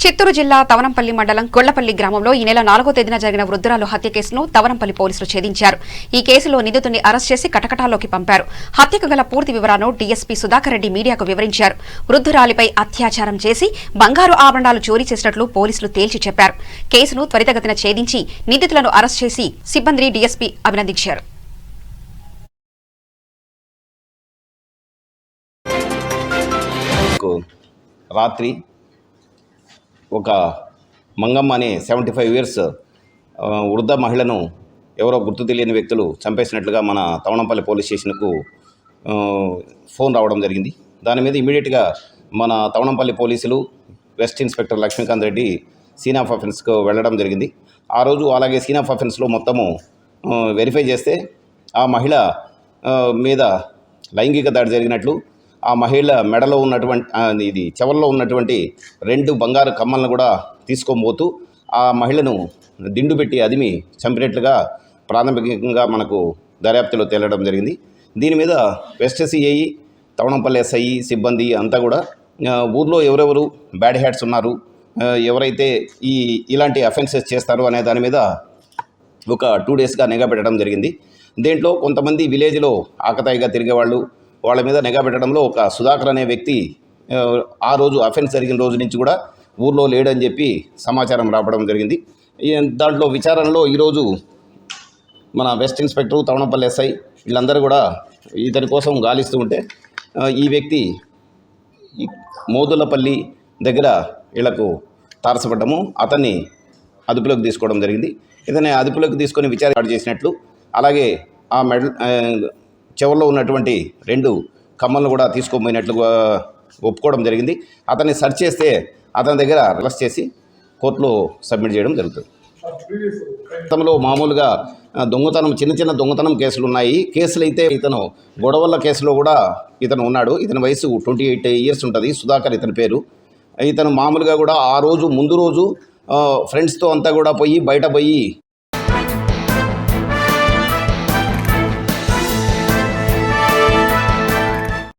చిత్తూరు జిల్లా తవనంపల్లి మండలం గొళ్లపల్లి గ్రామంలో ఈ నెల 4వ తేదీన జరిగిన వృద్ధురాలు హత్య కేసును తవనంపల్లి పోలీసులు ఛేదించారు. ఈ కేసులో నిందితుడిని అరెస్ట్ చేసి కటకటాల్లోకి పంపారు. హత్యకు గల పూర్తి వివరాలను డీఎస్పీ సుధాకర్ రెడ్డి మీడియాకు వివరించారు. వృద్ధురాలిపై అత్యాచారం చేసి బంగారు ఆభరణాలు చోరీ చేసినట్లు పోలీసులు తేల్చి చెప్పారు. కేసును త్వరితగతిన ఛేదించి నిందితులను అరెస్ట్ చేసి సిబ్బందిని డీఎస్పీ అభినందించారు. రాత్రి ఒక మంగమ్మ అనే 75 ఇయర్స్ వృద్ధ మహిళను ఎవరో గుర్తు తెలియని వ్యక్తులు చంపేసినట్లుగా మన తవనంపల్లి పోలీస్ స్టేషన్కు ఫోన్ రావడం జరిగింది. దాని మీద ఇమీడియట్గా మన తవనంపల్లి పోలీసులు west inspector Lakshmikanth Reddy scene of అఫెన్స్కు వెళ్ళడం జరిగింది. ఆ రోజు అలాగే సీన్ ఆఫ్ అఫెన్స్లో మొత్తము వెరిఫై చేస్తే ఆ మహిళ మీద లైంగిక దాడి జరిగినట్లు, ఆ మహిళ మెడలో ఉన్నటువంటి చెవుల్లో ఉన్నటువంటి 2 బంగారు కమ్మలను కూడా తీసుకోబోతూ ఆ మహిళను దిండు పెట్టి అదిమి చంపినట్లుగా ప్రాథమికంగా మనకు దర్యాప్తులో తేలడం జరిగింది. దీని మీద వెస్ట్ సిఐ, తవనంపల్లి ఎస్ఐ సిబ్బంది అంతా కూడా ఊర్లో ఎవరెవరు బ్యాడ్ హ్యాట్స్ ఉన్నారు, ఎవరైతే ఇలాంటి అఫెన్సెస్ చేస్తారు అనే దాని మీద ఒక 2 డేస్గా నిఘా పెట్టడం జరిగింది. దీంట్లో కొంతమంది విలేజ్లో ఆకతాయిగా తిరిగేవాళ్ళు, వాళ్ళ మీద నిఘా పెట్టడంలో ఒక సుధాకర్ అనే వ్యక్తి ఆ రోజు అఫెన్స్ జరిగిన రోజు నుంచి కూడా ఊర్లో లేడని చెప్పి సమాచారం రావడం జరిగింది. దాంట్లో విచారణలో ఈరోజు మన వెస్ట్ ఇన్స్పెక్టర్, తవనంపల్లి ఎస్ఐ వీళ్ళందరూ కూడా ఇతని కోసం గాలిస్తూ ఉంటే ఈ వ్యక్తి మోదులపల్లి దగ్గర వీళ్లకు తారసపడ్డము, అతన్ని అదుపులోకి తీసుకోవడం జరిగింది. ఇతన్ని అదుపులోకి తీసుకొని విచారణ చేసినట్లు, అలాగే ఆ చెవుల్లో ఉన్నటువంటి 2 కమ్మలను కూడా తీసుకోపోయినట్లుగా ఒప్పుకోవడం జరిగింది. అతన్ని సెర్చ్ చేస్తే అతని దగ్గర అరెస్ట్ చేసి కోర్టులో సబ్మిట్ చేయడం జరుగుతుంది. గతంలో మామూలుగా చిన్న దొంగతనం కేసులు ఉన్నాయి. కేసులు అయితే ఇతను గొడవల కేసులో కూడా ఇతను ఉన్నాడు. ఇతని వయసు 28 ఇయర్స్ ఉంటుంది. సుధాకర్ ఇతని పేరు. ఇతను మామూలుగా కూడా ఆ రోజు ముందు రోజు ఫ్రెండ్స్తో అంతా కూడా బయట పోయి